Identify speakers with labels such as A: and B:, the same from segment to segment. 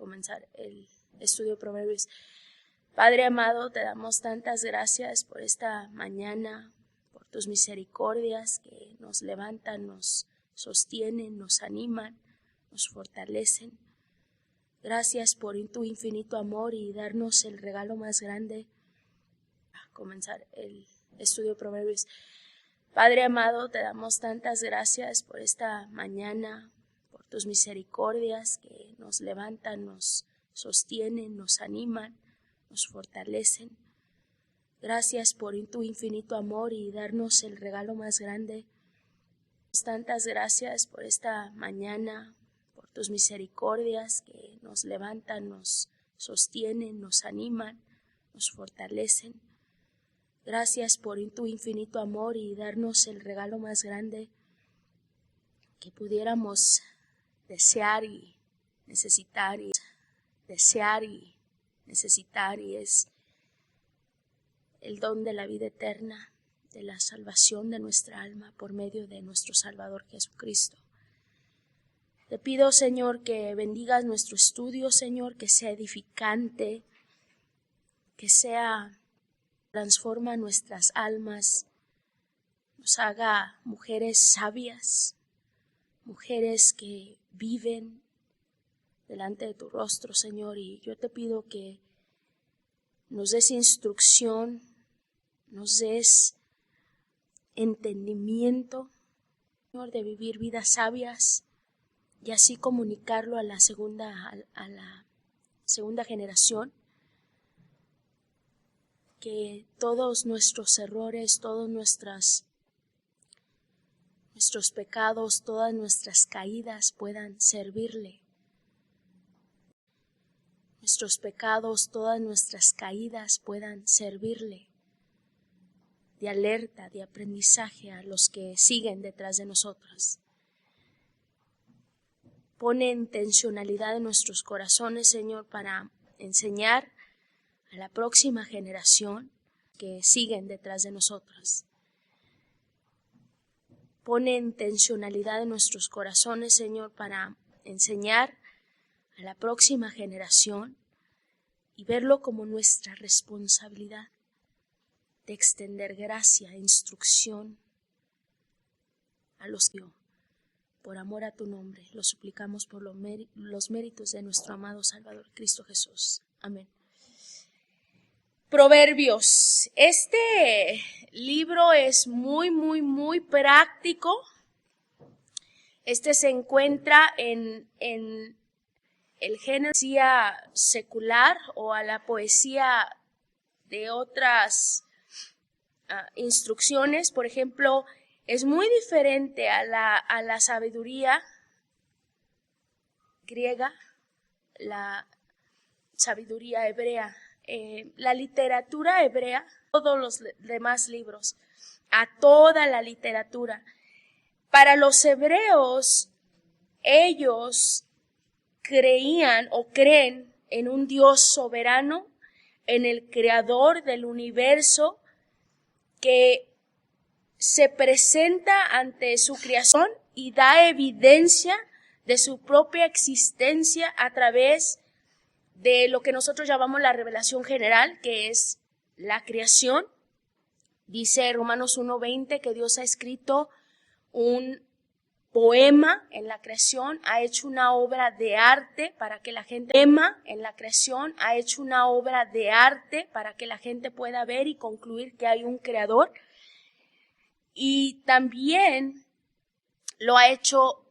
A: comenzar el estudio de Proverbios. Padre amado, te damos tantas gracias por esta mañana, por tus misericordias que nos levantan, nos sostienen, nos animan, nos fortalecen. Gracias por tu infinito amor y darnos el regalo más grande. Comenzar el estudio de Proverbios. Padre amado, te damos tantas gracias por esta mañana, por tus misericordias que nos levantan, nos sostienen, nos animan, nos fortalecen. Gracias por tu infinito amor y darnos el regalo más grande. Tantas gracias por esta mañana, por tus misericordias que nos levantan, nos sostienen, nos animan, nos fortalecen. Gracias por tu infinito amor y darnos el regalo más grande que pudiéramos desear y necesitar y es el don de la vida eterna, de la salvación de nuestra alma por medio de nuestro Salvador Jesucristo. Te pido, Señor, que bendigas nuestro estudio, Señor, que sea edificante, que transforma nuestras almas, nos haga mujeres sabias, mujeres que viven delante de tu rostro, Señor, y yo te pido que nos des instrucción, nos des entendimiento, Señor, de vivir vidas sabias y así comunicarlo a la segunda generación. Que todos nuestros errores, todos nuestros pecados, todas nuestras caídas puedan servirle. Nuestros pecados, todas nuestras caídas puedan servirle de alerta, de aprendizaje a los que siguen detrás de nosotros. Pone intencionalidad en nuestros corazones, Señor, para enseñar a la próxima generación que siguen detrás de nosotros. Pone intencionalidad en nuestros corazones, Señor, para enseñar a la próxima generación y verlo como nuestra responsabilidad de extender gracia e instrucción a los que por amor a tu nombre lo suplicamos por los méritos de nuestro amado Salvador Cristo Jesús. Amén. Proverbios. Este libro es muy práctico. Este se encuentra en el género poesía secular o a la poesía de otras instrucciones. Por ejemplo, es muy diferente a la sabiduría griega, la sabiduría hebrea. La literatura hebrea, todos los demás libros, a toda la literatura. Para los hebreos, ellos creían o creen en un Dios soberano, en el creador del universo, que se presenta ante su creación y da evidencia de su propia existencia a través de lo que nosotros llamamos la revelación general, que es la creación. Dice Romanos 1:20 que Dios ha escrito un poema en la creación, ha hecho una obra de arte para que la gente pueda ver y concluir que hay un creador. Y también lo ha hecho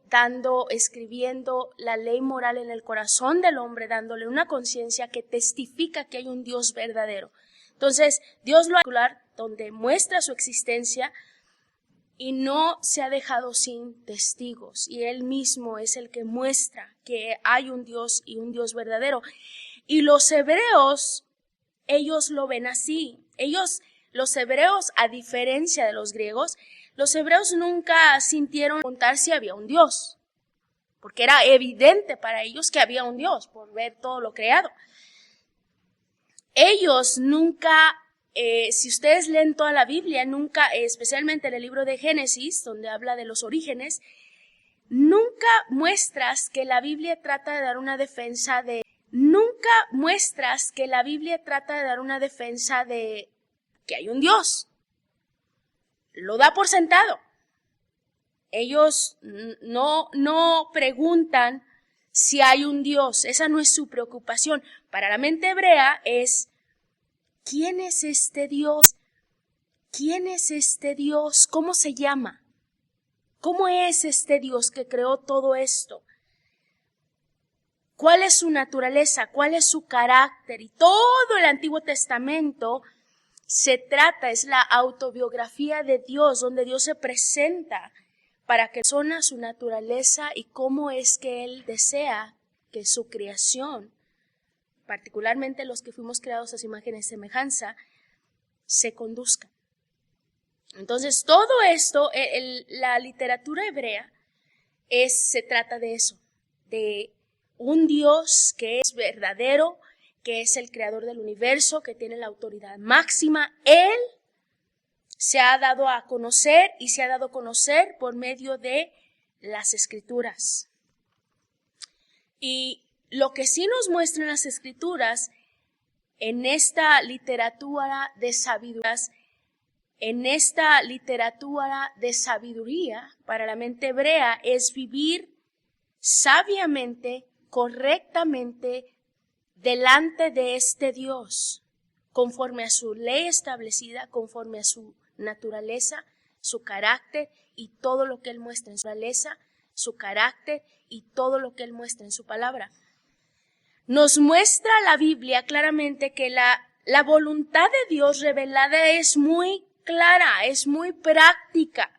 A: escribiendo la ley moral en el corazón del hombre, dándole una conciencia que testifica que hay un Dios verdadero. Entonces, Dios lo ha donde muestra su existencia y no se ha dejado sin testigos. Y Él mismo es el que muestra que hay un Dios y un Dios verdadero. Y los hebreos, ellos lo ven así. Los hebreos, a diferencia de los griegos, los hebreos nunca sintieron preguntar si había un Dios, porque era evidente para ellos que había un Dios por ver todo lo creado. Ellos nunca, si ustedes leen toda la Biblia, nunca, especialmente en el libro de Génesis, donde habla de los orígenes, nunca muestras que la Biblia trata de dar una defensa de nunca muestras que la Biblia trata de dar una defensa de que hay un Dios. Lo da por sentado. Ellos no preguntan si hay un Dios. Esa no es su preocupación. Para la mente hebrea es, ¿quién es este Dios? ¿Quién es este Dios? ¿Cómo se llama? ¿Cómo es este Dios que creó todo esto? ¿Cuál es su naturaleza? ¿Cuál es su carácter? Y todo el Antiguo Testamento se trata, es la autobiografía de Dios, donde Dios se presenta para que persona su naturaleza y cómo es que Él desea que su creación, particularmente los que fuimos creados a su imagen y semejanza, se conduzca. Entonces, todo esto, la literatura hebrea, se trata de eso, de un Dios que es verdadero, que es el creador del universo, que tiene la autoridad máxima. Él se ha dado a conocer y se ha dado a conocer por medio de las Escrituras. Y lo que sí nos muestran las Escrituras en esta literatura de sabiduría para la mente hebrea es vivir sabiamente, correctamente, delante de este Dios, conforme a su ley establecida, conforme a su naturaleza, su carácter y todo lo que Él muestra en su naturaleza, su carácter y todo lo que Él muestra en su palabra. Nos muestra la Biblia claramente que la voluntad de Dios revelada es muy clara, es muy práctica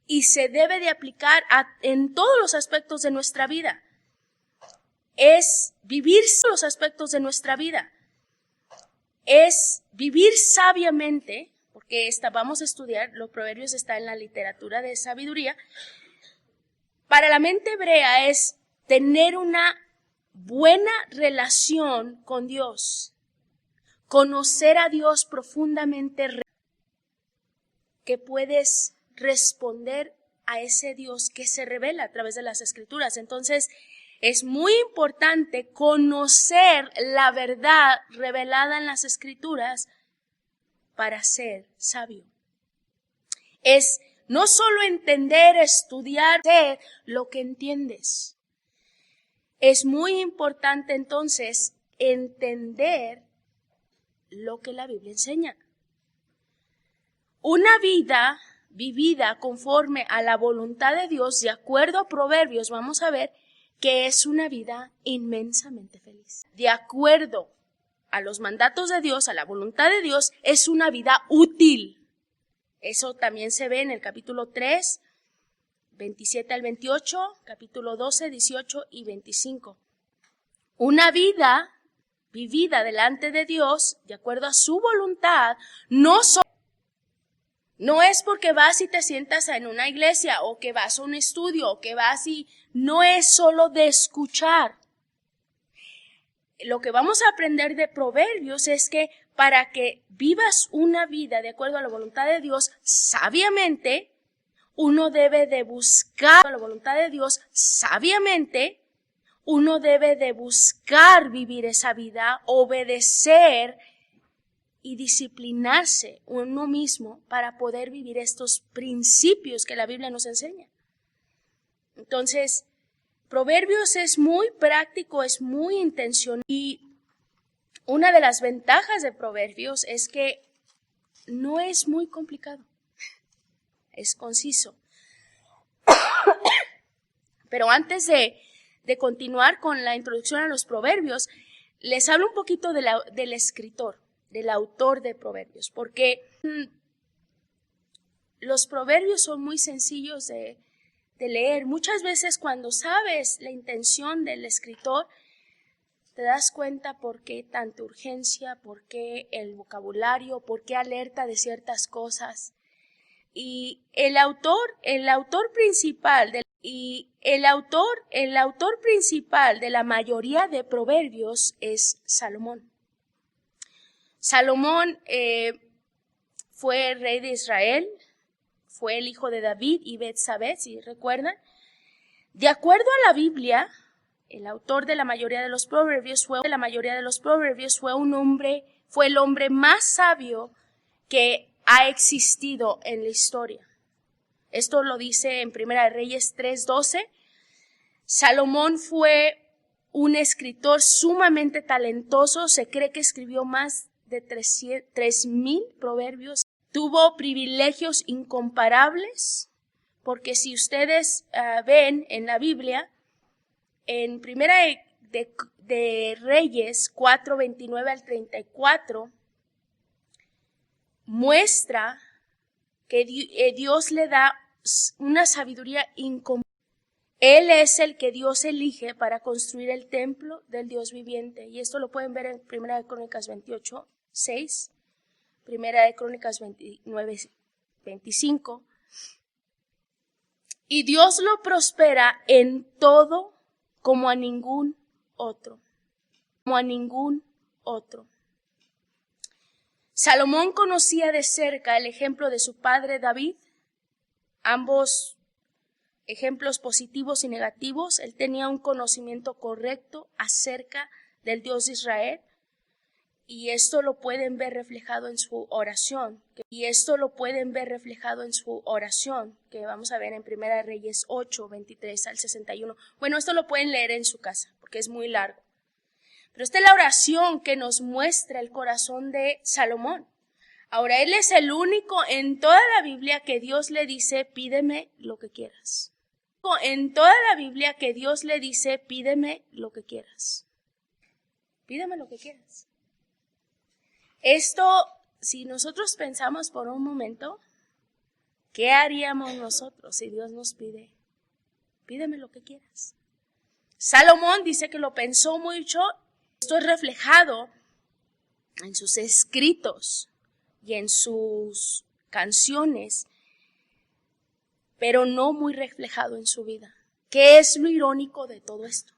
A: y se debe de aplicar en todos los aspectos de nuestra vida. Es vivir los aspectos de nuestra vida. Es vivir sabiamente, porque vamos a estudiar, los proverbios está en la literatura de sabiduría. Para la mente hebrea es tener una buena relación con Dios, conocer a Dios profundamente, que puedes responder a ese Dios que se revela a través de las Escrituras. Entonces, es muy importante conocer la verdad revelada en las Escrituras para ser sabio. Es no solo entender, estudiar, ser lo que entiendes. Es muy importante entonces entender lo que la Biblia enseña. Una vida vivida conforme a la voluntad de Dios, de acuerdo a Proverbios, vamos a ver que es una vida inmensamente feliz. De acuerdo a los mandatos de Dios, a la voluntad de Dios, es una vida útil. Eso también se ve en el capítulo 3, 27 al 28, capítulo 12, 18 y 25. Una vida vivida delante de Dios, de acuerdo a su voluntad, no es porque vas y te sientas en una iglesia o que vas a un estudio o que vas y no es solo de escuchar. Lo que vamos a aprender de Proverbios es que para que vivas una vida de acuerdo a la voluntad de Dios sabiamente, uno debe de buscar la voluntad de Dios sabiamente, uno debe de buscar vivir esa vida, obedecer y disciplinarse uno mismo para poder vivir estos principios que la Biblia nos enseña. Entonces, Proverbios es muy práctico, es muy intencional y una de las ventajas de Proverbios es que no es muy complicado, es conciso. Pero antes de continuar con la introducción a los Proverbios, les hablo un poquito del escritor, del autor de Proverbios, porque los Proverbios son muy sencillos de leer. Muchas veces cuando sabes la intención del escritor, te das cuenta por qué tanta urgencia, por qué el vocabulario, por qué alerta de ciertas cosas. Y el autor principal de la mayoría de Proverbios es Salomón. Salomón fue rey de Israel, fue el hijo de David y Betsabé, si recuerdan. De acuerdo a la Biblia, el autor de la mayoría de los proverbios fue el hombre más sabio que ha existido en la historia. Esto lo dice en Primera de Reyes 3:12. Salomón fue un escritor sumamente talentoso, se cree que escribió más de 3,000 proverbios. Tuvo privilegios incomparables, porque si ustedes ven en la Biblia, en Primera de Reyes 4:29 al 34, muestra que Dios le da una sabiduría incomparable. Él es el que Dios elige para construir el templo del Dios viviente. Y esto lo pueden ver en Primera de Crónicas 28:6, Primera de Crónicas 29:25. Y Dios lo prospera en todo como a ningún otro. Como a ningún otro. Salomón conocía de cerca el ejemplo de su padre David, ambos ejemplos positivos y negativos. Él tenía un conocimiento correcto acerca del Dios de Israel, y esto lo pueden ver reflejado en su oración. Que vamos a ver en Primera de Reyes 8:23 al 61. Bueno, esto lo pueden leer en su casa, porque es muy largo. Pero esta es la oración que nos muestra el corazón de Salomón. Ahora, él es el único en toda la Biblia que Dios le dice, pídeme lo que quieras. En toda la Biblia que Dios le dice, pídeme lo que quieras. Pídeme lo que quieras. Esto, si nosotros pensamos por un momento, ¿qué haríamos nosotros si Dios nos pide? Pídeme lo que quieras. Salomón dice que lo pensó mucho. Esto es reflejado en sus escritos y en sus canciones, pero no muy reflejado en su vida. ¿Qué es lo irónico de todo esto?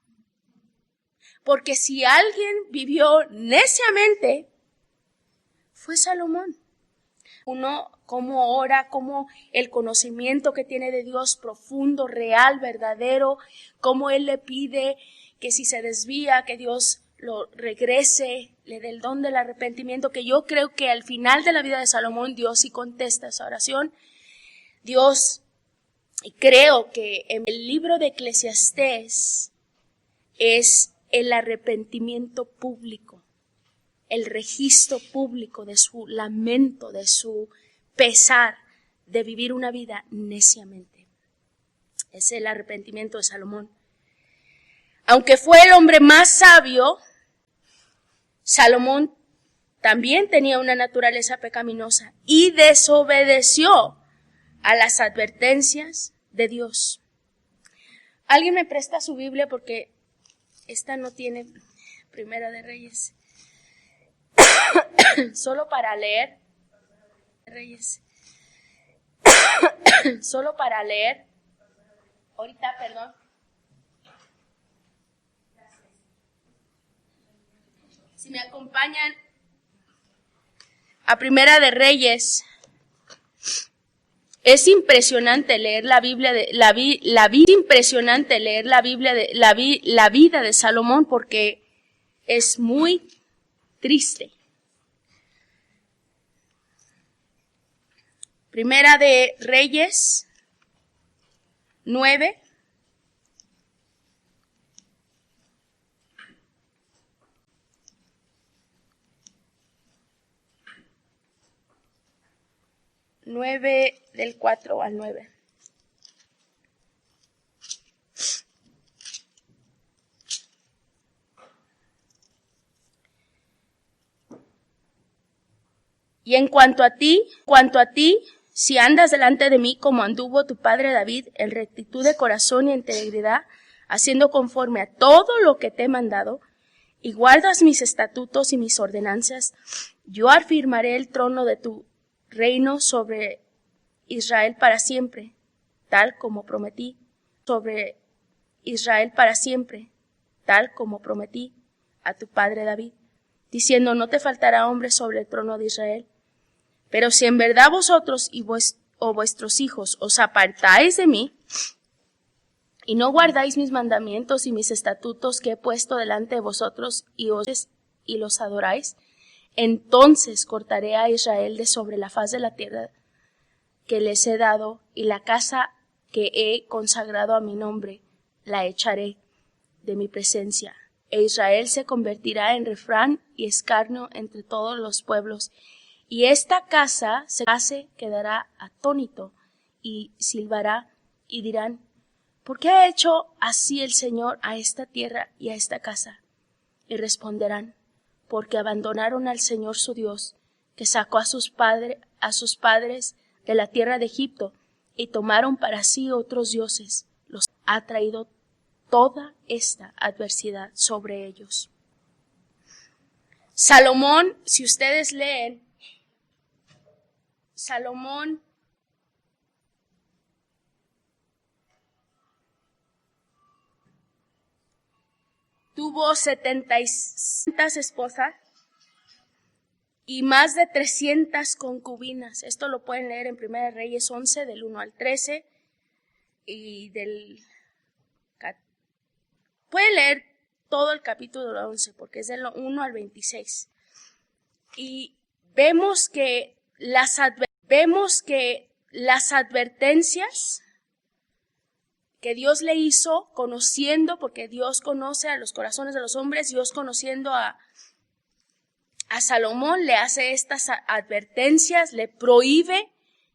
A: Porque si alguien vivió neciamente, fue Salomón. Uno, cómo ora, cómo el conocimiento que tiene de Dios profundo, real, verdadero, cómo él le pide que si se desvía, que Dios lo regrese, le dé el don del arrepentimiento, que yo creo que al final de la vida de Salomón Dios sí contesta esa oración. Y creo que en el libro de Eclesiastés es el arrepentimiento público, el registro público de su lamento, de su pesar de vivir una vida neciamente. Es el arrepentimiento de Salomón. Aunque fue el hombre más sabio, Salomón también tenía una naturaleza pecaminosa y desobedeció a las advertencias de Dios. ¿Alguien me presta su Biblia? Porque esta no tiene Primera de Reyes. Solo para leer. Reyes. Solo para leer. Ahorita, perdón. Si me acompañan a Primera de Reyes. Es impresionante leer la Biblia la vida de Salomón, porque es muy triste. Primera de Reyes 9. Del 4 al 9. Y en cuanto a ti, si andas delante de mí como anduvo tu padre David, en rectitud de corazón y integridad, haciendo conforme a todo lo que te he mandado, y guardas mis estatutos y mis ordenanzas, yo afirmaré el trono de tu reino sobre Israel para siempre, tal como prometí, sobre Israel para siempre, tal como prometí a tu padre David, diciendo, no te faltará hombre sobre el trono de Israel. Pero si en verdad vosotros o vuestros hijos os apartáis de mí, y no guardáis mis mandamientos y mis estatutos que he puesto delante de vosotros y los adoráis, entonces cortaré a Israel de sobre la faz de la tierra que les he dado, y la casa que he consagrado a mi nombre la echaré de mi presencia. E Israel se convertirá en refrán y escarnio entre todos los pueblos. Y esta casa se quedará atónito y silbará y dirán, ¿por qué ha hecho así el Señor a esta tierra y a esta casa? Y responderán, porque abandonaron al Señor su Dios, que sacó a sus padres de la tierra de Egipto, y tomaron para sí otros dioses. Los ha traído toda esta adversidad sobre ellos. Salomón, si ustedes leen, Salomón tuvo 70 esposas y más de 300 concubinas. Esto lo pueden leer en 1 Reyes 11, del 1 al 13, y pueden leer todo el capítulo 11, porque es del 1 al 26. Y vemos que las advertencias que Dios le hizo, conociendo, porque Dios conoce a los corazones de los hombres, Dios conociendo a Salomón, le hace estas advertencias, le prohíbe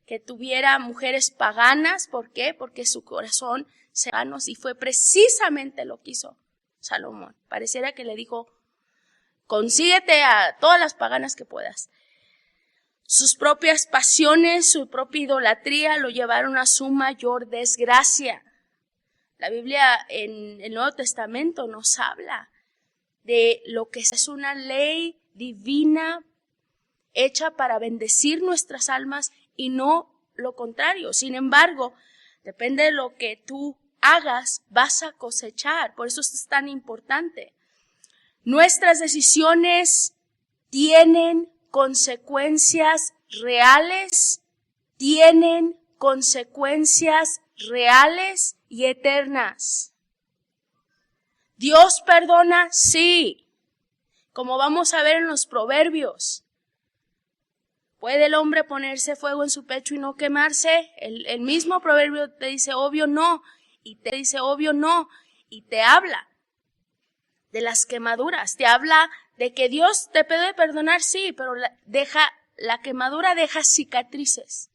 A: que tuviera mujeres paganas. ¿Por qué? Porque su corazón se ganó, y fue precisamente lo que hizo Salomón. Pareciera que le dijo, consíguete a todas las paganas que puedas. Sus propias pasiones, su propia idolatría lo llevaron a su mayor desgracia. La Biblia en el Nuevo Testamento nos habla de lo que es una ley divina hecha para bendecir nuestras almas y no lo contrario. Sin embargo, depende de lo que tú hagas, vas a cosechar. Por eso es tan importante. Nuestras decisiones tienen consecuencias reales, y eternas. ¿Dios perdona? Sí. Como vamos a ver en los Proverbios. ¿Puede el hombre ponerse fuego en su pecho y no quemarse? El mismo proverbio te dice obvio no, y te habla de las quemaduras, te habla de que Dios te puede perdonar, sí, pero la quemadura deja cicatrices.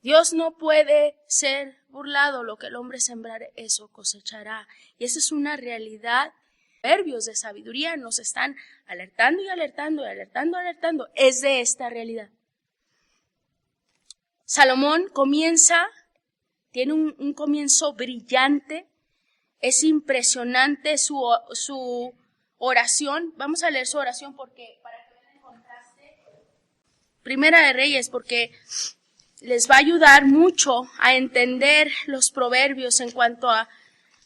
A: Dios no puede ser burlado, lo que el hombre sembrare, eso cosechará. Y esa es una realidad. Proverbios de sabiduría nos están alertando y alertando. Es de esta realidad. Salomón tiene un comienzo brillante. Es impresionante su oración. Vamos a leer su oración para que vean el contraste. Primera de Reyes, porque les va a ayudar mucho a entender los proverbios en cuanto a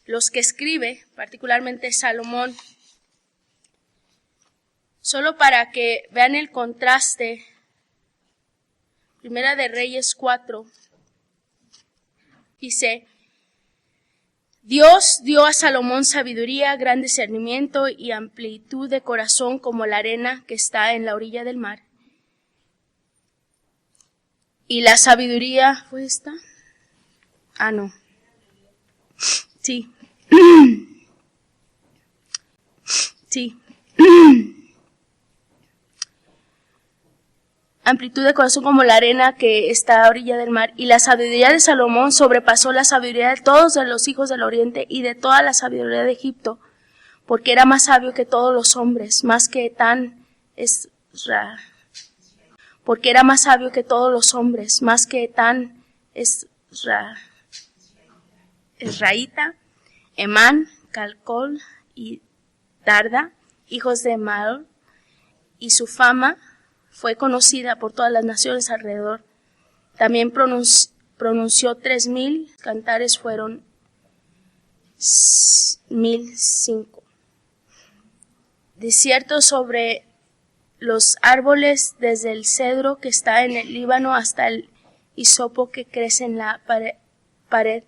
A: los que escribe, particularmente Salomón. Solo para que vean el contraste. Primera de Reyes 4. Dice, Dios dio a Salomón sabiduría, gran discernimiento y amplitud de corazón como la arena que está en la orilla del mar. Y la sabiduría, ¿fue esta? No. Sí. Sí. Amplitud de corazón como la arena que está a orilla del mar. Y la sabiduría de Salomón sobrepasó la sabiduría de todos de los hijos del oriente y de toda la sabiduría de Egipto, porque era más sabio que todos los hombres, más que Etán Esraíta, Emán, Calcol y Darda, hijos de Mal, y su fama fue conocida por todas las naciones alrededor. También pronunció 3,000 cantares, fueron 1,005. Desierto sobre los árboles, desde el cedro que está en el Líbano hasta el hisopo que crece en la pared.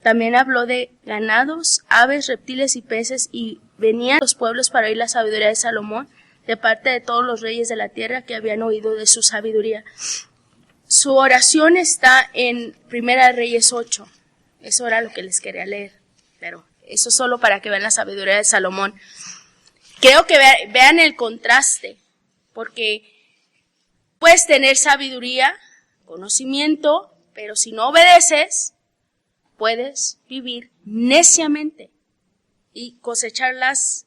A: También habló de ganados, aves, reptiles y peces, y venían los pueblos para oír la sabiduría de Salomón, de parte de todos los reyes de la tierra que habían oído de su sabiduría. Su oración está en Primera Reyes 8. Eso era lo que les quería leer, pero eso solo para que vean la sabiduría de Salomón. Creo que vean el contraste, porque puedes tener sabiduría, conocimiento, pero si no obedeces, puedes vivir neciamente y cosechar las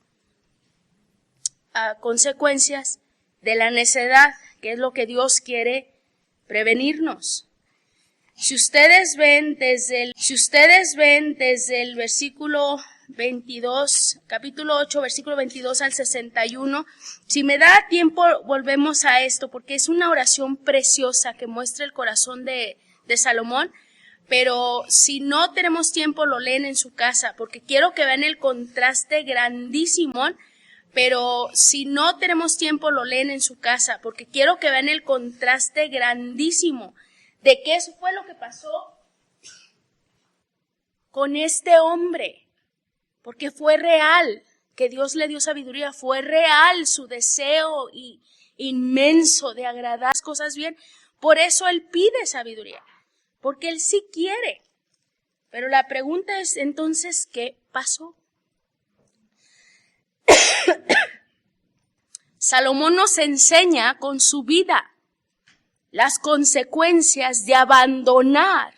A: consecuencias de la necedad, que es lo que Dios quiere prevenirnos. Si ustedes ven desde el versículo 22, capítulo 8, versículo 22 al 61, si me da tiempo volvemos a esto, porque es una oración preciosa que muestra el corazón de Salomón. Pero si no tenemos tiempo, lo leen en su casa, porque quiero que vean el contraste grandísimo. Pero si no tenemos tiempo, lo leen en su casa, porque quiero que vean el contraste grandísimo de qué fue lo que pasó con este hombre. Porque fue real, que Dios le dio sabiduría, fue real su deseo inmenso de agradar las cosas bien. Por eso él pide sabiduría. Porque él sí quiere. Pero la pregunta es entonces, ¿qué pasó? Salomón nos enseña con su vida las consecuencias de abandonar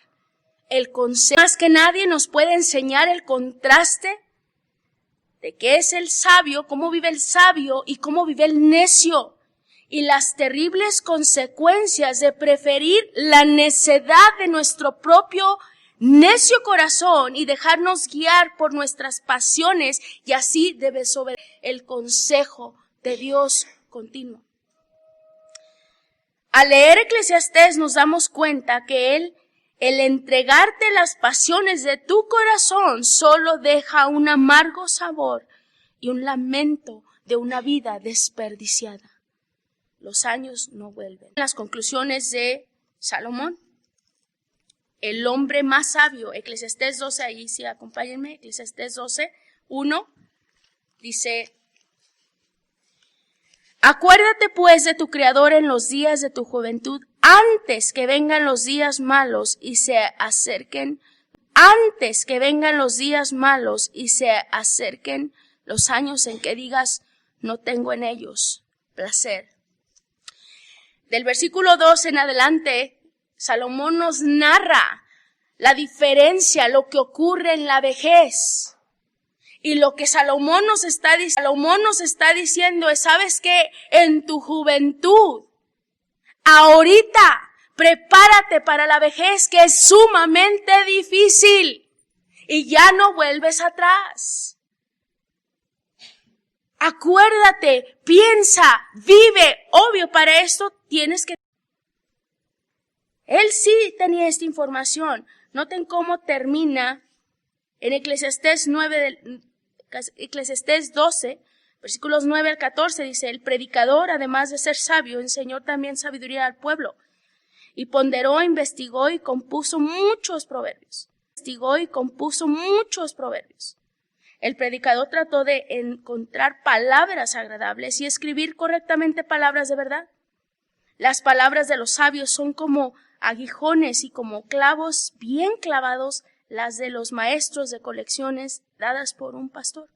A: el consejo. Más que nadie nos puede enseñar el contraste de qué es el sabio, cómo vive el sabio y cómo vive el necio. Y las terribles consecuencias de preferir la necedad de nuestro propio necio corazón y dejarnos guiar por nuestras pasiones y así desobedecer el consejo de Dios continuo. Al leer Eclesiastés nos damos cuenta que el entregarte las pasiones de tu corazón solo deja un amargo sabor y un lamento de una vida desperdiciada. Los años no vuelven. Las conclusiones de Salomón. El hombre más sabio, Eclesiastés 12, ahí sí acompáñenme, Eclesiastés 12, 1, dice: acuérdate pues de tu Creador en los días de tu juventud, antes que vengan los días malos y se acerquen, los años en que digas, no tengo en ellos placer. Del versículo 2 en adelante, Salomón nos narra la diferencia, lo que ocurre en la vejez. Y lo que Salomón nos está diciendo es, ¿sabes qué? En tu juventud, ahorita, prepárate para la vejez, que es sumamente difícil. Y ya no vuelves atrás. Acuérdate, piensa, vive. Obvio, para esto tienes que... Él sí tenía esta información. Noten cómo termina en Eclesiastés 12, versículos 9 al 14, dice: el predicador, además de ser sabio, enseñó también sabiduría al pueblo. Y ponderó, investigó y compuso muchos proverbios. El predicador trató de encontrar palabras agradables y escribir correctamente palabras de verdad. Las palabras de los sabios son como aguijones y como clavos bien clavados, las de los maestros de colecciones dadas por un pastor.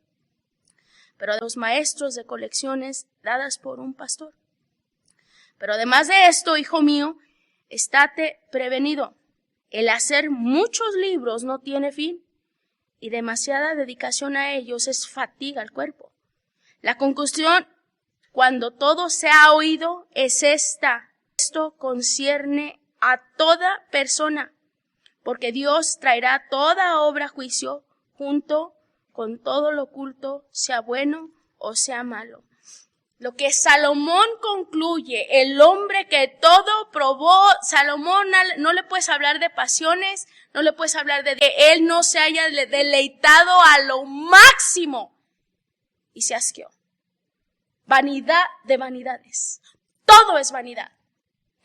A: Pero además de esto, hijo mío, estate prevenido. El hacer muchos libros no tiene fin, y demasiada dedicación a ellos es fatiga al cuerpo. La conclusión, cuando todo se ha oído, es esta: esto concierne a toda persona, porque Dios traerá toda obra a juicio junto con todo lo oculto, sea bueno o sea malo. Lo que Salomón concluye, el hombre que todo probó, Salomón no le puedes hablar de pasiones, no le puedes hablar de que él no se haya deleitado a lo máximo y se asqueó. Vanidad de vanidades. Todo es vanidad.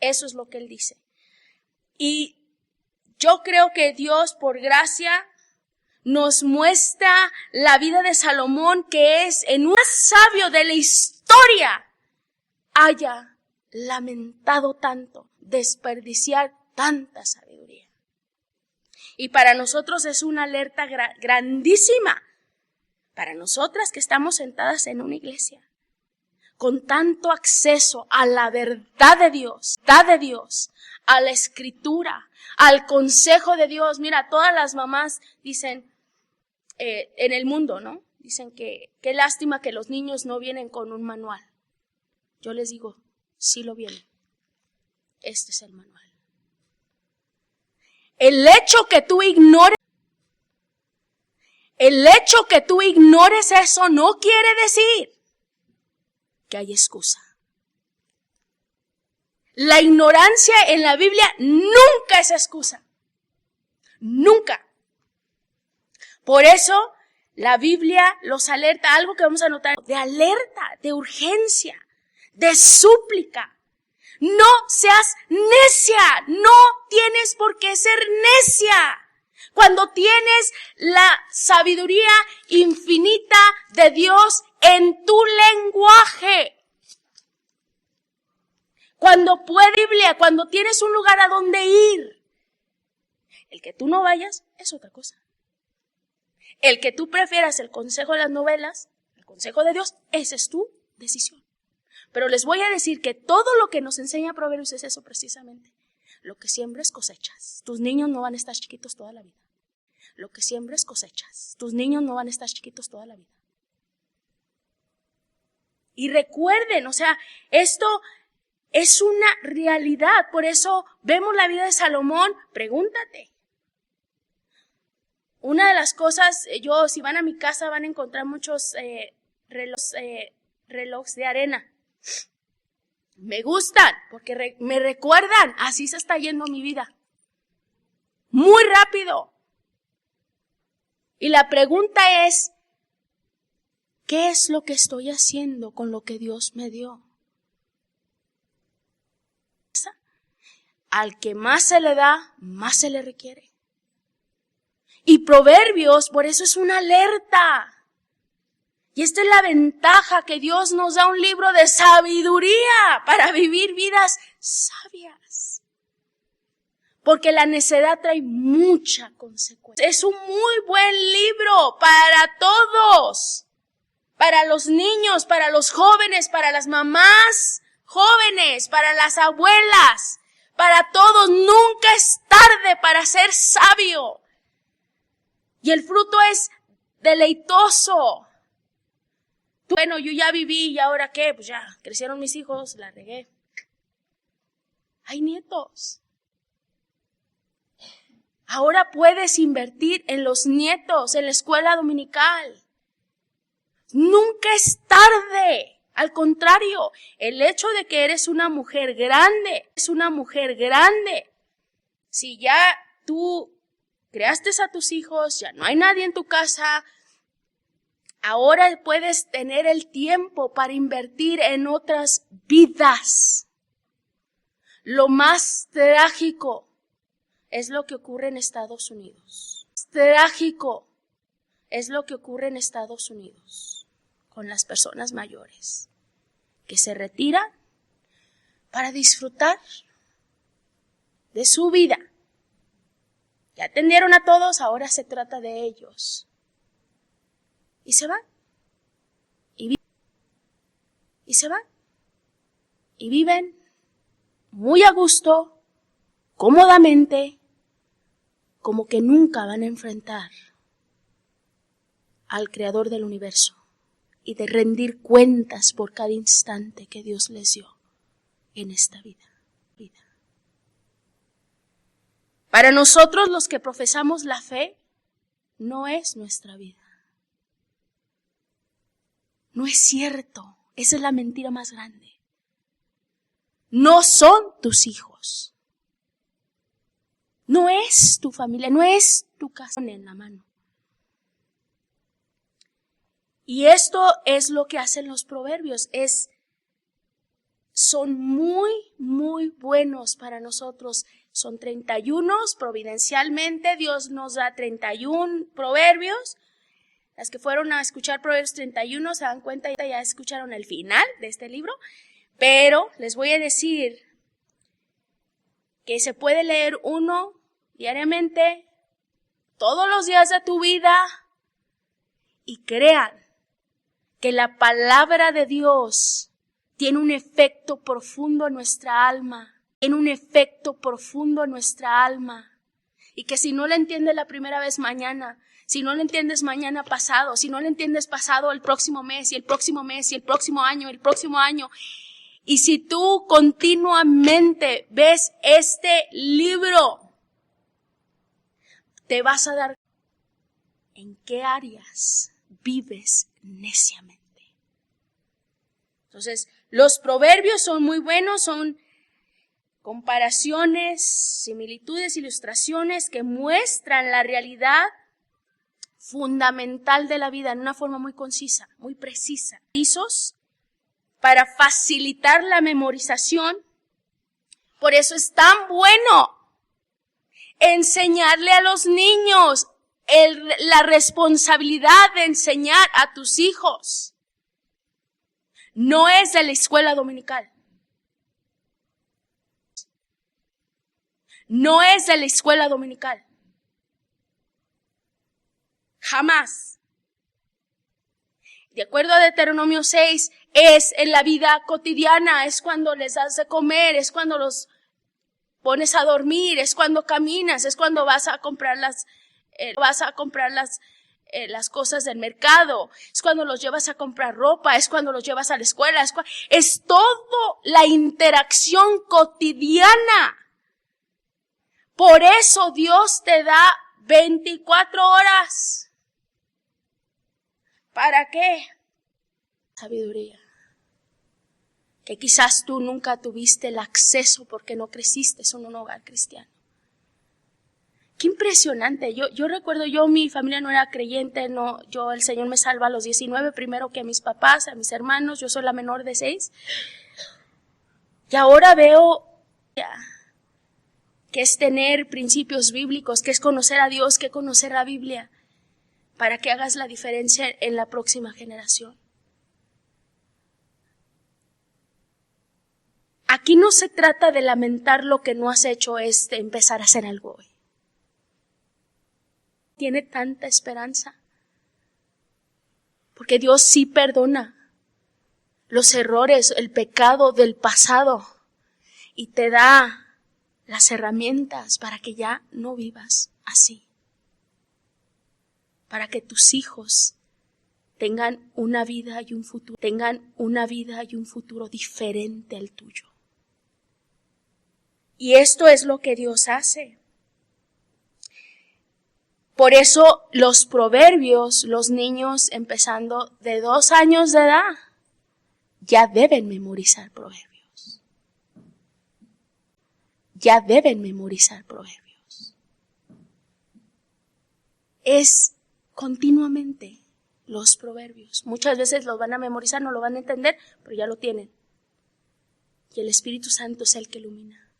A: Eso es lo que él dice. Y Yo creo que Dios, por gracia, nos muestra la vida de Salomón, que es el más sabio de la historia, haya lamentado tanto, desperdiciar tanta sabiduría. Y para nosotros es una alerta grandísima, para nosotras que estamos sentadas en una iglesia, con tanto acceso a la verdad de Dios, a la escritura, al consejo de Dios. Mira, todas las mamás dicen, en el mundo, ¿no? Dicen que qué lástima que los niños no vienen con un manual. Yo les digo, sí lo vienen. Este es el manual. El hecho que tú ignores eso no quiere decir que hay excusa. La ignorancia en la Biblia nunca es excusa. Nunca. Por eso la Biblia los alerta, algo que vamos a notar, de alerta, de urgencia, de súplica. No seas necia, no tienes por qué ser necia. Cuando tienes la sabiduría infinita de Dios en tu lenguaje. Cuando Biblia, cuando tienes un lugar a donde ir. El que tú no vayas es otra cosa. El que tú prefieras el consejo de las novelas, el consejo de Dios, esa es tu decisión. Pero les voy a decir que todo lo que nos enseña Proverbios es eso precisamente. Lo que siembres cosechas. Tus niños no van a estar chiquitos toda la vida. Lo que siembres cosechas. Tus niños no van a estar chiquitos toda la vida. Y recuerden, o sea, esto es una realidad. Por eso vemos la vida de Salomón. Pregúntate. Una de las cosas, si van a mi casa van a encontrar muchos relojes de arena. Me gustan porque me recuerdan, así se está yendo mi vida. Muy rápido. Y la pregunta es, ¿qué es lo que estoy haciendo con lo que Dios me dio? Al que más se le da, más se le requiere. Y Proverbios, por eso es una alerta. Y esta es la ventaja, que Dios nos da un libro de sabiduría para vivir vidas sabias. Porque la necedad trae mucha consecuencia. Es un muy buen libro para todos. Para los niños, para los jóvenes, para las mamás jóvenes, para las abuelas, para todos. Nunca es tarde para ser sabio. Y el fruto es deleitoso. Bueno, yo ya viví y ahora qué, pues ya crecieron mis hijos, la regué. Hay nietos. Ahora puedes invertir en los nietos, en la escuela dominical. Nunca es tarde. Al contrario, el hecho de que eres una mujer grande, si ya tú creaste a tus hijos, ya no hay nadie en tu casa, ahora puedes tener el tiempo para invertir en otras vidas. Lo más trágico es lo que ocurre en Estados Unidos. Trágico es lo que ocurre en Estados Unidos con las personas mayores que se retiran para disfrutar de su vida. Ya atendieron a todos, ahora se trata de ellos. Y se van. Y se van. Y viven muy a gusto, cómodamente, como que nunca van a enfrentar al Creador del universo y de rendir cuentas por cada instante que Dios les dio en esta vida. Para nosotros los que profesamos la fe, no es nuestra vida. No es cierto. Esa es la mentira más grande. No son tus hijos. No es tu familia, no es tu casa en la mano. Y esto es lo que hacen los proverbios. Son muy, muy buenos para nosotros. son 31, providencialmente Dios nos da 31 proverbios. Las que fueron a escuchar Proverbios 31 se dan cuenta, ya escucharon el final de este libro, pero les voy a decir que se puede leer uno diariamente, todos los días de tu vida, y crean que la palabra de Dios tiene un efecto profundo en nuestra alma, tiene un efecto profundo en nuestra alma, y que si no la entiendes la primera vez mañana, si no lo entiendes mañana pasado, si no lo entiendes pasado el próximo mes, y el próximo mes, y el próximo año, y si tú continuamente ves este libro, te vas a dar en qué áreas vives neciamente. Entonces, los proverbios son muy buenos, son comparaciones, similitudes, ilustraciones que muestran la realidad fundamental de la vida en una forma muy concisa, muy precisa. Para facilitar la memorización. Por eso es tan bueno enseñarle a los niños la responsabilidad de enseñar a tus hijos. No es de la escuela dominical. No es de la escuela dominical. Jamás. De acuerdo a Deuteronomio 6, es en la vida cotidiana, es cuando les das de comer, es cuando los pones a dormir, es cuando caminas, es cuando vas a comprar las cosas del mercado, es cuando los llevas a comprar ropa, es cuando los llevas a la escuela, es todo la interacción cotidiana. Por eso Dios te da 24 horas. ¿Para qué? Sabiduría. Que quizás tú nunca tuviste el acceso porque no creciste en un hogar cristiano. Qué impresionante. Yo recuerdo, mi familia no era creyente, el Señor me salva a los 19, primero que a mis papás, a mis hermanos, yo soy la menor de 6. Y ahora veo que es tener principios bíblicos, que es conocer a Dios, que conocer la Biblia, para que hagas la diferencia en la próxima generación. Aquí no se trata de lamentar lo que no has hecho, es de empezar a hacer algo hoy. Tiene tanta esperanza. Porque Dios sí perdona los errores, el pecado del pasado y te da las herramientas para que ya no vivas así. Para que tus hijos tengan una vida y un futuro, diferente al tuyo. Y esto es lo que Dios hace. Por eso los proverbios, los niños empezando de 2 años de edad, ya deben memorizar proverbios. Ya deben memorizar proverbios. Es continuamente los proverbios. Muchas veces los van a memorizar, no lo van a entender, pero ya lo tienen. Y el Espíritu Santo es el que ilumina.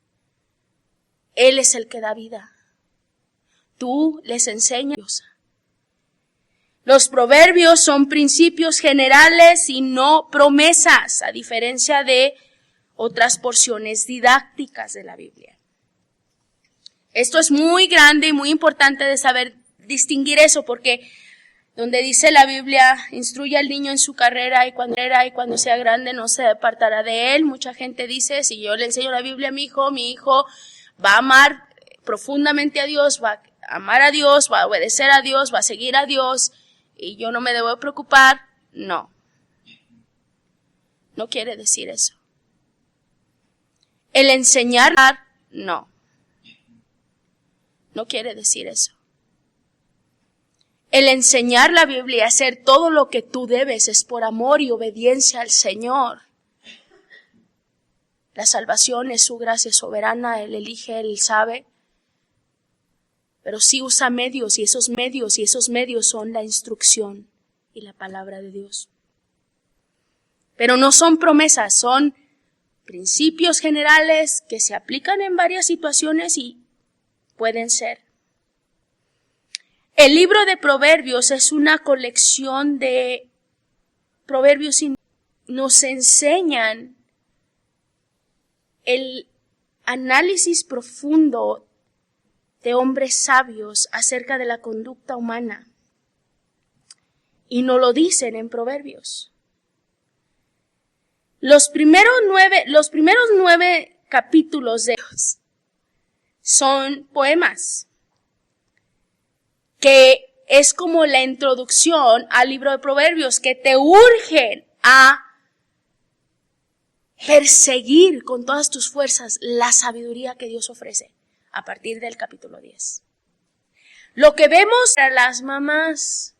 A: Él es el que da vida. Tú les enseñas. Los proverbios son principios generales y no promesas, a diferencia de otras porciones didácticas de la Biblia. Esto es muy grande y muy importante de saber distinguir eso, porque donde dice la Biblia, instruye al niño en su carrera y cuando sea grande no se apartará de él. Mucha gente dice, si yo le enseño la Biblia a mi hijo va a amar profundamente a Dios, va a amar a Dios, va a obedecer a Dios, va a seguir a Dios y yo no me debo preocupar. No. No quiere decir eso. El enseñar, no. No quiere decir eso. El enseñar la Biblia, hacer todo lo que tú debes, es por amor y obediencia al Señor. La salvación es su gracia soberana, Él elige, Él sabe. Pero sí usa medios y esos medios son la instrucción y la palabra de Dios. Pero no son promesas, son principios generales que se aplican en varias situaciones y pueden ser. El libro de Proverbios es una colección de proverbios y nos enseñan el análisis profundo de hombres sabios acerca de la conducta humana. Y nos lo dicen en Proverbios. Los primeros 9 capítulos de ellos son poemas, que es como la introducción al libro de Proverbios, que te urgen a perseguir con todas tus fuerzas la sabiduría que Dios ofrece a partir del capítulo 10. Lo que vemos para las mamás,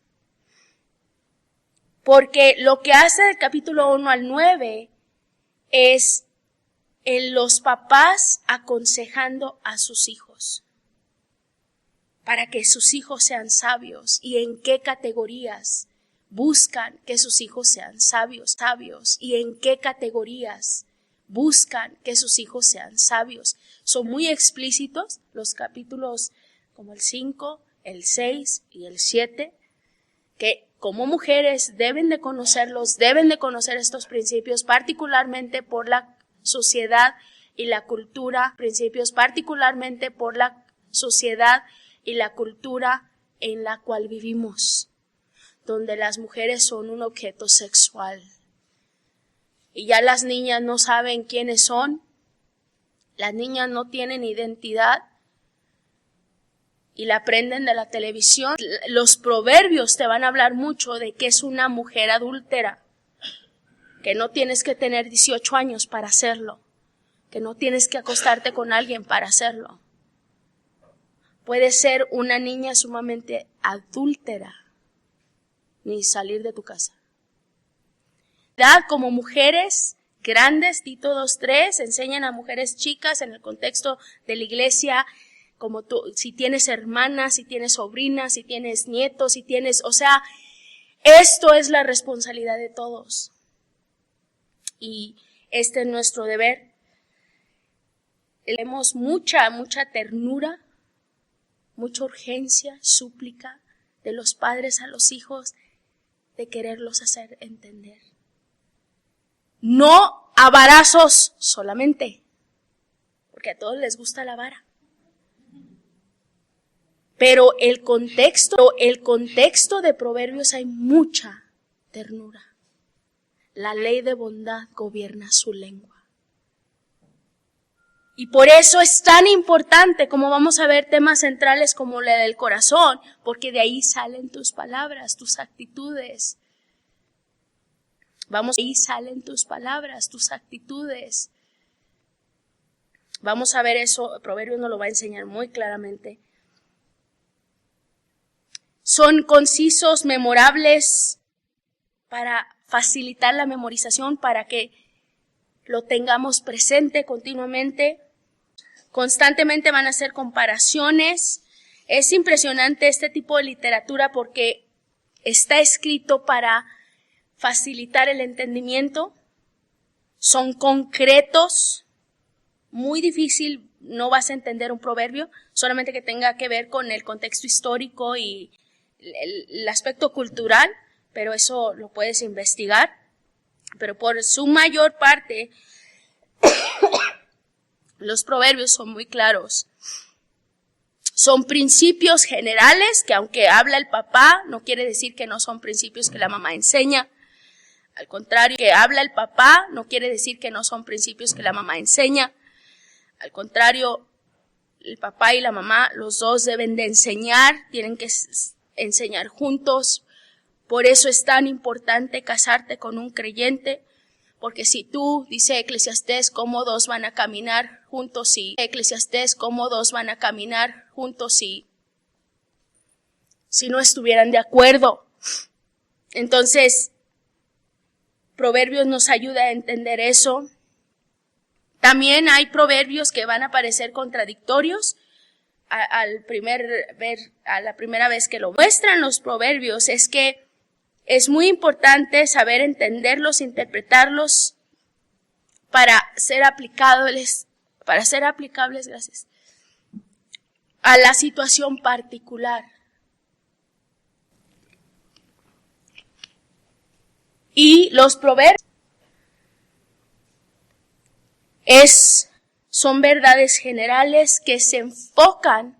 A: porque lo que hace del capítulo 1 al 9 es los papás aconsejando a sus hijos para que sus hijos sean sabios y en qué categorías buscan que sus hijos sean sabios y en qué categorías buscan que sus hijos sean sabios. Son muy explícitos los capítulos como el 5, el 6 y el 7, que como mujeres deben de conocerlos, deben de conocer estos principios, particularmente por la sociedad y la cultura, principios particularmente por la sociedad y la cultura en la cual vivimos, donde las mujeres son un objeto sexual. Y ya las niñas no saben quiénes son, las niñas no tienen identidad y la aprenden de la televisión. Los proverbios te van a hablar mucho de que es una mujer adúltera, que no tienes que tener 18 años para hacerlo, que no tienes que acostarte con alguien para hacerlo. Puede ser una niña sumamente adúltera, ni salir de tu casa. Como mujeres grandes, Tito 2:3, enseñan a mujeres chicas en el contexto de la iglesia, como tú, si tienes hermanas, si tienes sobrinas, si tienes nietos, esto es la responsabilidad de todos. Y este es nuestro deber. Tenemos mucha ternura, mucha urgencia, súplica de los padres a los hijos de quererlos hacer entender. No a varazos solamente, porque a todos les gusta la vara. Pero el contexto de Proverbios hay mucha ternura. La ley de bondad gobierna su lengua. Y por eso es tan importante, como vamos a ver temas centrales como la del corazón, porque de ahí salen tus palabras, tus actitudes. Ahí salen tus palabras, tus actitudes. Vamos a ver eso, Proverbios nos lo va a enseñar muy claramente. Son concisos, memorables, para facilitar la memorización, para que lo tengamos presente continuamente. Constantemente van a hacer comparaciones. Es impresionante este tipo de literatura porque está escrito para facilitar el entendimiento. Son concretos. Muy difícil, no vas a entender un proverbio, solamente que tenga que ver con el contexto histórico y el aspecto cultural, pero eso lo puedes investigar. Pero por su mayor parte, los proverbios son muy claros. Son principios generales que aunque habla el papá, no quiere decir que no son principios que la mamá enseña. Al contrario, que habla el papá, no quiere decir que no son principios que la mamá enseña. Al contrario, el papá y la mamá, los dos deben de enseñar, tienen que enseñar juntos. Por eso es tan importante casarte con un creyente, porque si tú, dice Eclesiastés, ¿cómo dos van a caminar juntos si no estuvieran de acuerdo? Entonces, Proverbios nos ayuda a entender eso. También hay proverbios que van a parecer contradictorios. A la primera vez que lo muestran los proverbios es que es muy importante saber entenderlos, interpretarlos, para ser aplicables, gracias, a la situación particular. Y los proverbios son verdades generales que se enfocan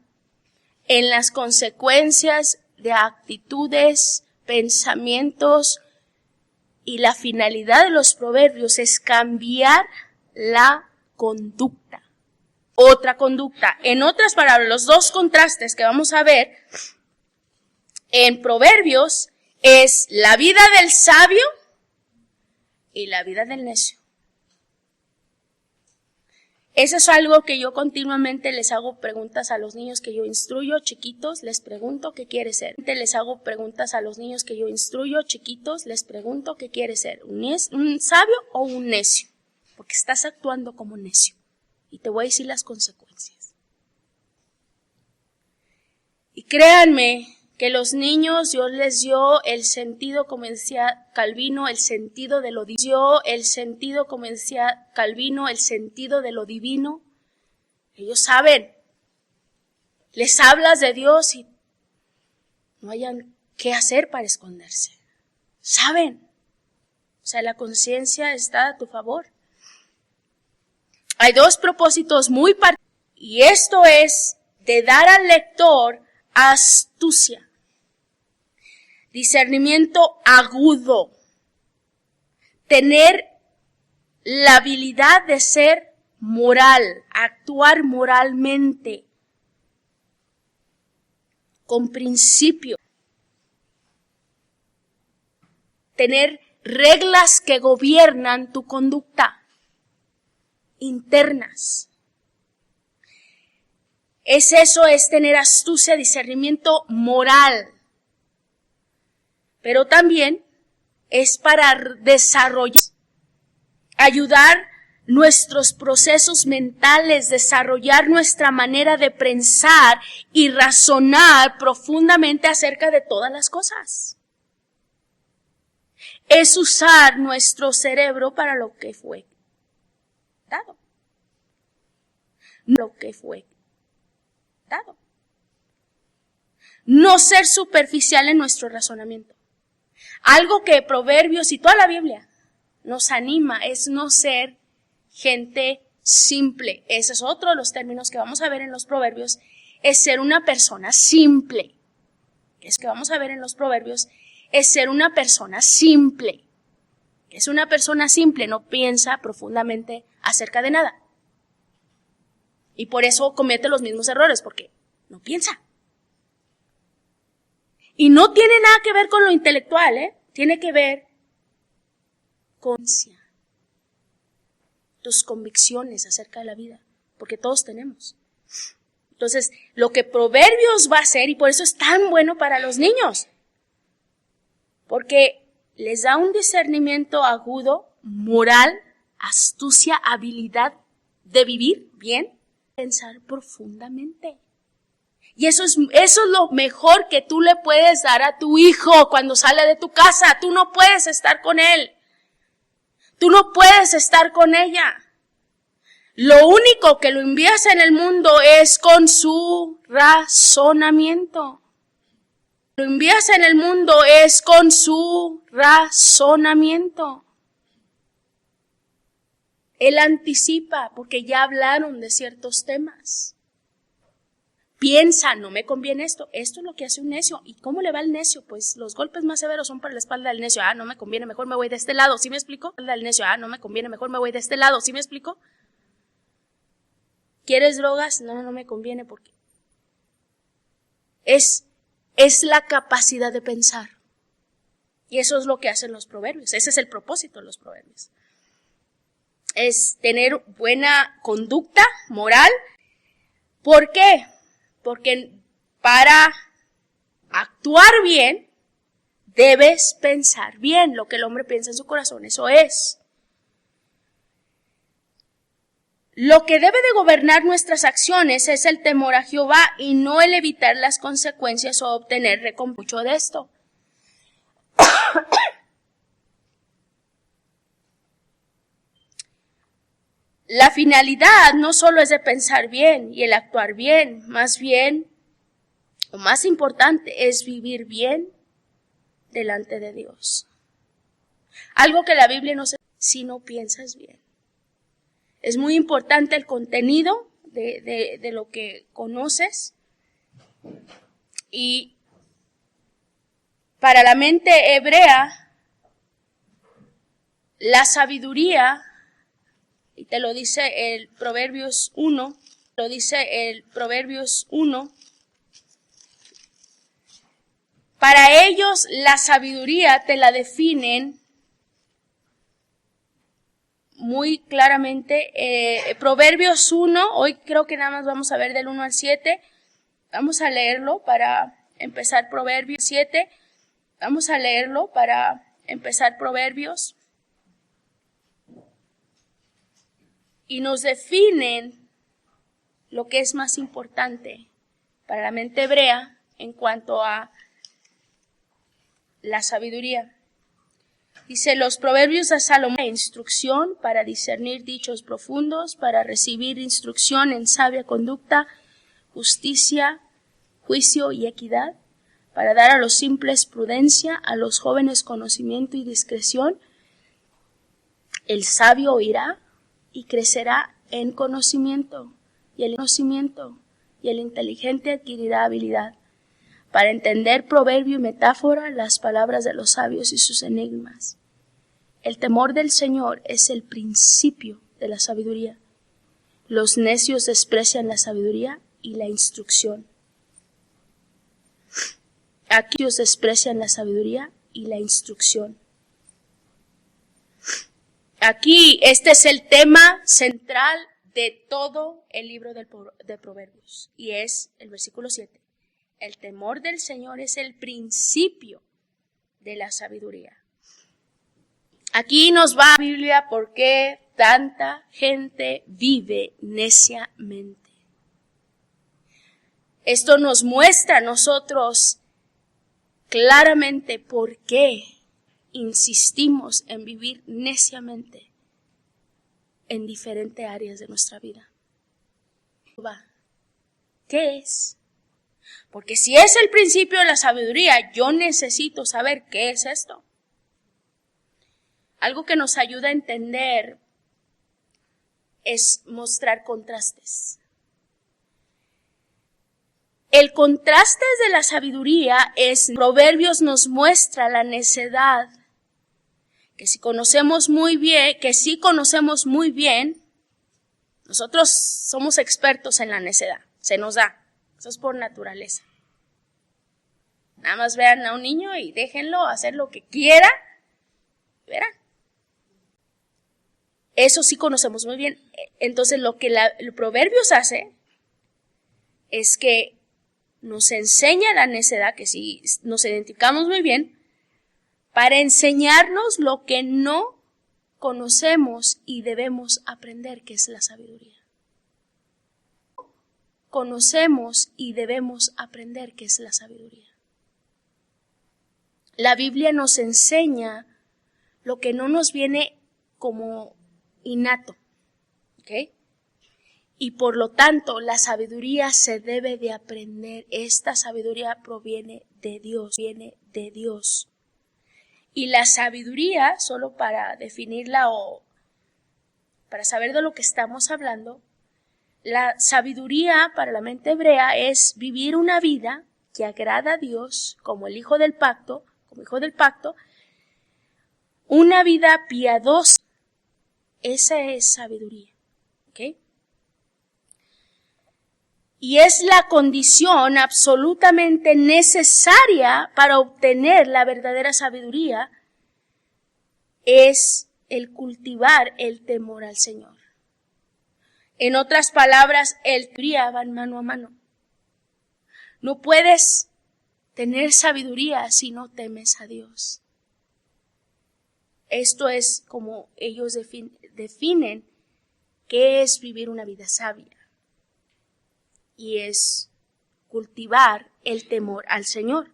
A: en las consecuencias de actitudes, pensamientos, y la finalidad de los proverbios es cambiar la conducta. Otra conducta. En otras palabras, los dos contrastes que vamos a ver en proverbios es la vida del sabio y la vida del necio. Eso es algo que yo continuamente les hago preguntas a los niños que yo instruyo, chiquitos, les pregunto qué quiere ser. Les hago preguntas a los niños que yo instruyo, chiquitos, les pregunto qué quiere ser, un sabio o un necio, porque estás actuando como necio. Y te voy a decir las consecuencias. Y créanme que los niños, Dios les dio el sentido, como decía Calvino, el sentido de lo divino. Ellos saben. Les hablas de Dios y no hayan qué hacer para esconderse. Saben. O sea, la conciencia está a tu favor. Hay dos propósitos muy particulares. Y esto es de dar al lector astucia. Discernimiento agudo, tener la habilidad de ser moral, actuar moralmente, con principio, tener reglas que gobiernan tu conducta internas. Es tener astucia, discernimiento moral. Pero también es para desarrollar, ayudar nuestros procesos mentales, desarrollar nuestra manera de pensar y razonar profundamente acerca de todas las cosas. Es usar nuestro cerebro para lo que fue dado. No ser superficial en nuestro razonamiento. Algo que Proverbios y toda la Biblia nos anima es no ser gente simple. Ese es otro de los términos que vamos a ver en los Proverbios, es ser una persona simple. Es que vamos a ver en los Proverbios, es ser una persona simple. Es una persona simple, no piensa profundamente acerca de nada. Y por eso comete los mismos errores, porque no piensa. Y no tiene nada que ver con lo intelectual, tiene que ver con tus convicciones acerca de la vida, porque todos tenemos. Entonces, lo que Proverbios va a hacer, y por eso es tan bueno para los niños, porque les da un discernimiento agudo, moral, astucia, habilidad de vivir bien, pensar profundamente. Y eso es lo mejor que tú le puedes dar a tu hijo cuando sale de tu casa. Tú no puedes estar con él. Tú no puedes estar con ella. Lo único que lo envías en el mundo es con su razonamiento. Lo envías en el mundo es con su razonamiento. Él anticipa porque ya hablaron de ciertos temas. Piensa, no me conviene esto es lo que hace un necio. ¿Y cómo le va al necio? Pues los golpes más severos son para la espalda del necio. No me conviene, mejor me voy de este lado, ¿sí me explico? Del necio, no me conviene, mejor me voy de este lado, ¿sí me explico? ¿Quieres drogas? No me conviene porque es la capacidad de pensar. Y eso es lo que hacen los proverbios. Ese es el propósito de los proverbios. Es tener buena conducta moral. ¿Por qué? Porque para actuar bien, debes pensar bien. Lo que el hombre piensa en su corazón, eso es. Lo que debe de gobernar nuestras acciones es el temor a Jehová y no el evitar las consecuencias o obtener recompensa. Mucho de esto. la finalidad no solo es de pensar bien y el actuar bien, más bien, lo más importante es vivir bien delante de Dios. Algo que la Biblia nos dice, si no piensas bien. Es muy importante el contenido de lo que conoces. Y para la mente hebrea, la sabiduría, y te lo dice el Proverbios 1, para ellos la sabiduría te la definen muy claramente. Proverbios 1, hoy creo que nada más vamos a ver del 1 al 7, vamos a leerlo para empezar Proverbios 7, y nos definen lo que es más importante para la mente hebrea en cuanto a la sabiduría. Dice, los proverbios de Salomón, instrucción para discernir dichos profundos, para recibir instrucción en sabia conducta, justicia, juicio y equidad, para dar a los simples prudencia, a los jóvenes conocimiento y discreción. El sabio oirá y crecerá en conocimiento, y el inteligente adquirirá habilidad, para entender proverbio y metáfora, las palabras de los sabios y sus enigmas. El temor del Señor es el principio de la sabiduría. Los necios desprecian la sabiduría y la instrucción. Aquí ellos desprecian la sabiduría y la instrucción. Aquí este es el tema central de todo el libro de Proverbios, y es el versículo 7. El temor del Señor es el principio de la sabiduría. Aquí nos va la Biblia por qué tanta gente vive neciamente. Esto nos muestra a nosotros claramente por qué insistimos en vivir neciamente en diferentes áreas de nuestra vida. ¿Qué es? Porque si es el principio de la sabiduría, yo necesito saber qué es esto. Algo que nos ayuda a entender es mostrar contrastes. El contraste de la sabiduría es, Proverbios nos muestra la necedad, que sí conocemos muy bien, nosotros somos expertos en la necedad, se nos da, eso es por naturaleza. Nada más vean a un niño y déjenlo hacer lo que quiera, verán. Eso sí conocemos muy bien. Entonces lo que el Proverbios hace es que nos enseña la necedad, que sí nos identificamos muy bien, para enseñarnos lo que no conocemos y debemos aprender, que es la sabiduría. Conocemos y debemos aprender, que es la sabiduría. La Biblia nos enseña lo que no nos viene como innato, ¿ok? Y por lo tanto, la sabiduría se debe de aprender. Esta sabiduría proviene de Dios, Y la sabiduría, solo para definirla o para saber de lo que estamos hablando, la sabiduría para la mente hebrea es vivir una vida que agrada a Dios como hijo del pacto, una vida piadosa. Esa es sabiduría, ¿ok? Y es la condición absolutamente necesaria para obtener la verdadera sabiduría, es el cultivar el temor al Señor. En otras palabras, el sabiduría van mano a mano. No puedes tener sabiduría si no temes a Dios. Esto es como ellos definen qué es vivir una vida sabia. Y es cultivar el temor al Señor.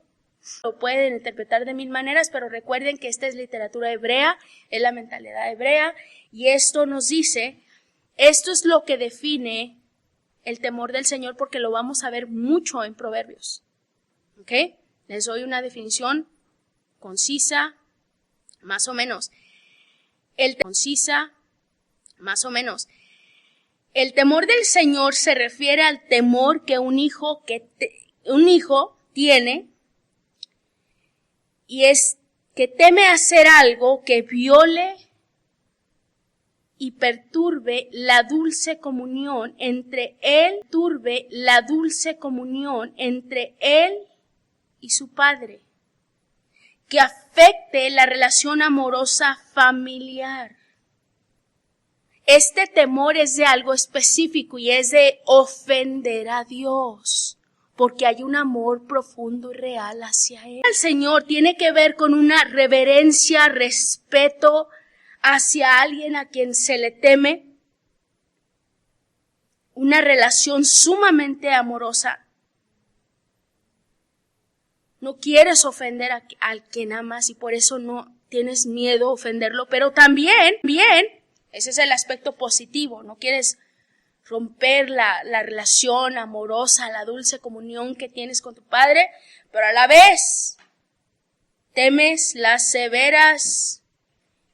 A: Lo pueden interpretar de mil maneras, pero recuerden que esta es literatura hebrea, es la mentalidad hebrea, y esto nos dice Esto es lo que define el temor del Señor, porque lo vamos a ver mucho en Proverbios. ¿Ok? Les doy una definición concisa, más o menos. El temor del Señor se refiere al temor que un hijo tiene, y es que teme hacer algo que viole y perturbe la dulce comunión entre él y su padre, que afecte la relación amorosa familiar. Este temor es de algo específico y es de ofender a Dios, porque hay un amor profundo y real hacia Él. El Señor tiene que ver con una reverencia, respeto hacia alguien a quien se le teme, una relación sumamente amorosa. No quieres ofender al quien amas y por eso no tienes miedo a ofenderlo, pero también, ese es el aspecto positivo, no quieres romper la relación amorosa, la dulce comunión que tienes con tu Padre, pero a la vez temes las severas,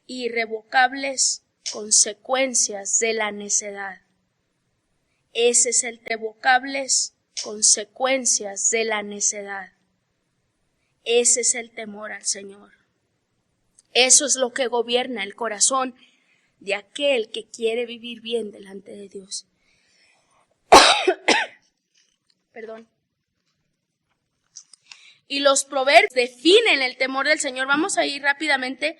A: irrevocables consecuencias de la necedad. Ese es el irrevocables consecuencias de la necedad. Ese es el temor al Señor. Eso es lo que gobierna el corazón de aquel que quiere vivir bien delante de Dios. Perdón. Y los proverbios definen el temor del Señor. Vamos a ir rápidamente.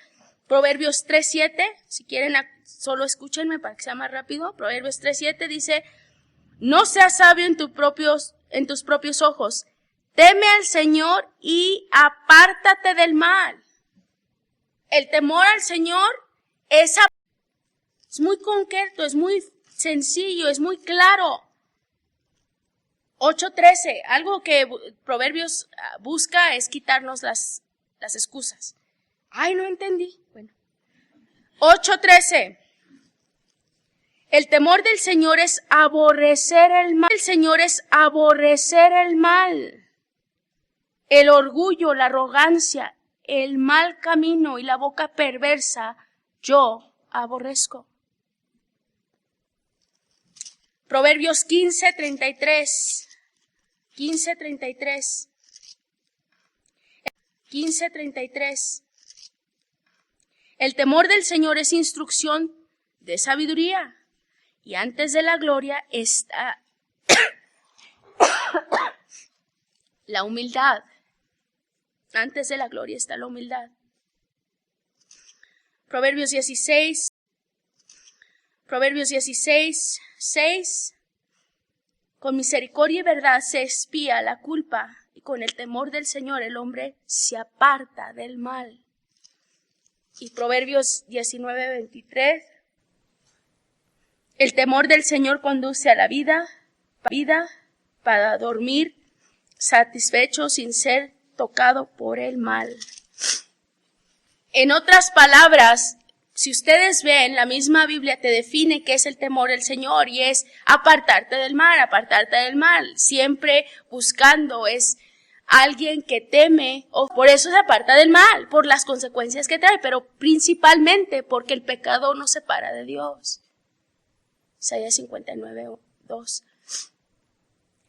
A: Proverbios 3:7. Si quieren, solo escúchenme para que sea más rápido. Proverbios 3:7 dice: no seas sabio en tus propios ojos. Teme al Señor y apártate del mal. El temor al Señor es muy concreto, es muy sencillo, es muy claro. 8:13, algo que Proverbios busca es quitarnos las excusas. Ay, no entendí. Bueno. 8:13. El temor del Señor es aborrecer el mal. El Señor es aborrecer el mal. El orgullo, la arrogancia, el mal camino y la boca perversa, yo aborrezco. Proverbios 15:33. 15:33. El temor del Señor es instrucción de sabiduría, y antes de la gloria está la humildad. Antes de la gloria está la humildad. Proverbios 16:6. Con misericordia y verdad se expía la culpa, y con el temor del Señor el hombre se aparta del mal. Y Proverbios 19:23. El temor del Señor conduce a la vida para dormir satisfecho sin ser tocado por el mal. En otras palabras, si ustedes ven, la misma Biblia te define qué es el temor del Señor, y es apartarte del mal, siempre buscando, es alguien que teme, o por eso se aparta del mal, por las consecuencias que trae, pero principalmente porque el pecado nos separa de Dios. Isaías 59:2.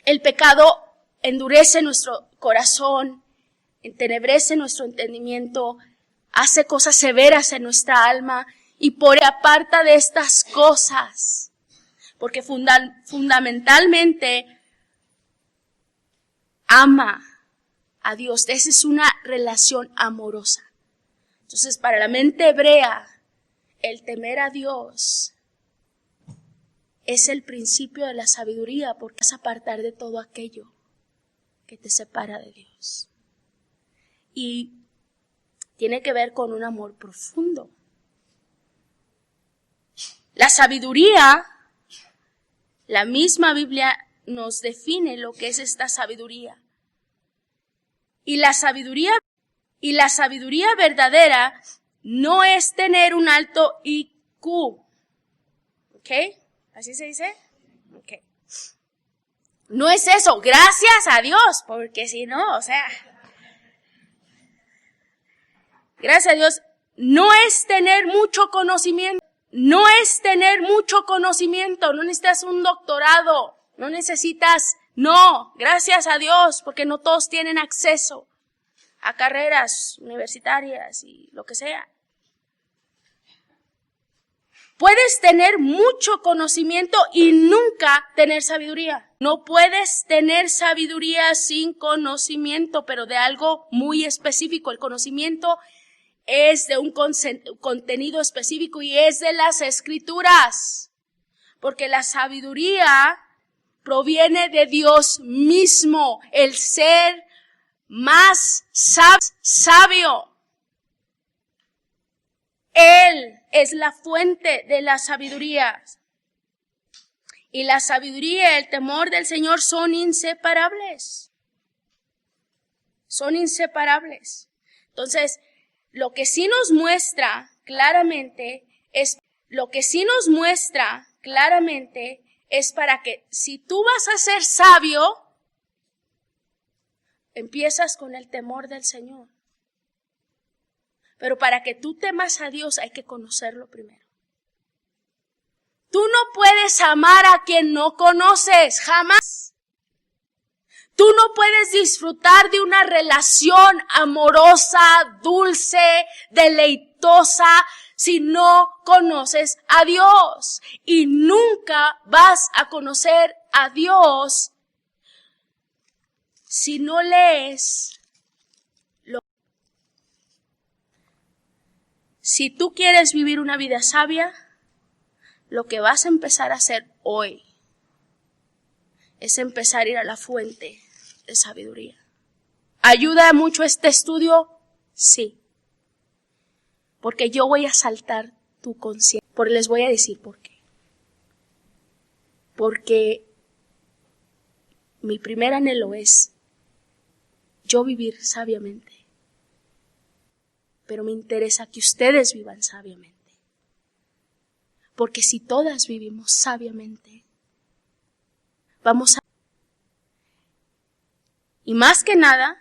A: El pecado endurece nuestro corazón, entenebrece nuestro entendimiento, hace cosas severas en nuestra alma, y por ello aparta de estas cosas, porque fundamentalmente ama a Dios. Esa es una relación amorosa. Entonces, para la mente hebrea, el temer a Dios es el principio de la sabiduría, porque vas a apartar de todo aquello que te separa de Dios. Y tiene que ver con un amor profundo. La sabiduría, la misma Biblia nos define lo que es esta sabiduría. Y la sabiduría verdadera no es tener un alto IQ. ¿Ok? ¿Así se dice? Ok. No es eso, gracias a Dios, porque si no, o sea, gracias a Dios, no es tener mucho conocimiento, no necesitas un doctorado, no, gracias a Dios, porque no todos tienen acceso a carreras universitarias y lo que sea. Puedes tener mucho conocimiento y nunca tener sabiduría. No puedes tener sabiduría sin conocimiento, pero de algo muy específico. El conocimiento es de un contenido específico y es de las Escrituras. Porque la sabiduría proviene de Dios mismo, el ser más sabio. Él es la fuente de la sabiduría. Y la sabiduría y el temor del Señor son inseparables. Son inseparables. Entonces, lo que sí nos muestra claramente es para que si tú vas a ser sabio, empiezas con el temor del Señor. Pero para que tú temas a Dios hay que conocerlo primero. Tú no puedes amar a quien no conoces, jamás. Tú no puedes disfrutar de una relación amorosa, dulce, deleitosa, si no conoces a Dios. Y nunca vas a conocer a Dios si no lees. Si tú quieres vivir una vida sabia, lo que vas a empezar a hacer hoy es empezar a ir a la fuente de sabiduría. ¿Ayuda mucho este estudio? Sí. Porque yo voy a saltar tu conciencia. Les voy a decir por qué. Porque mi primer anhelo es yo vivir sabiamente. Pero me interesa que ustedes vivan sabiamente. Porque si todas vivimos sabiamente, vamos a... Y más que nada,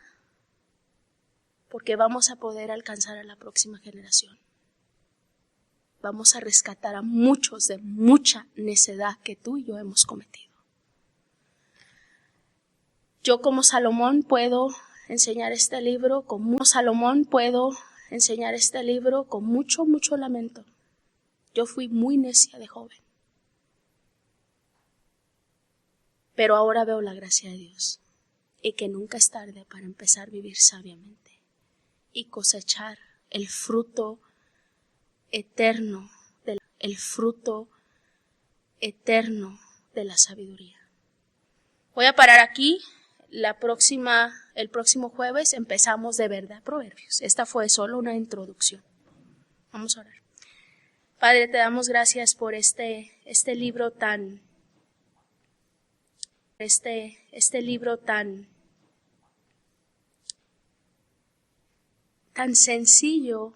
A: porque vamos a poder alcanzar a la próxima generación. Vamos a rescatar a muchos de mucha necedad que tú y yo hemos cometido. Yo como Salomón puedo enseñar este libro con mucho lamento. Yo fui muy necia de joven. Pero ahora veo la gracia de Dios. Y que nunca es tarde para empezar a vivir sabiamente. Y cosechar el fruto eterno de la sabiduría. Voy a parar aquí. El próximo jueves empezamos de verdad Proverbios. Esta fue solo una introducción. Vamos a orar. Padre, te damos gracias por este libro tan sencillo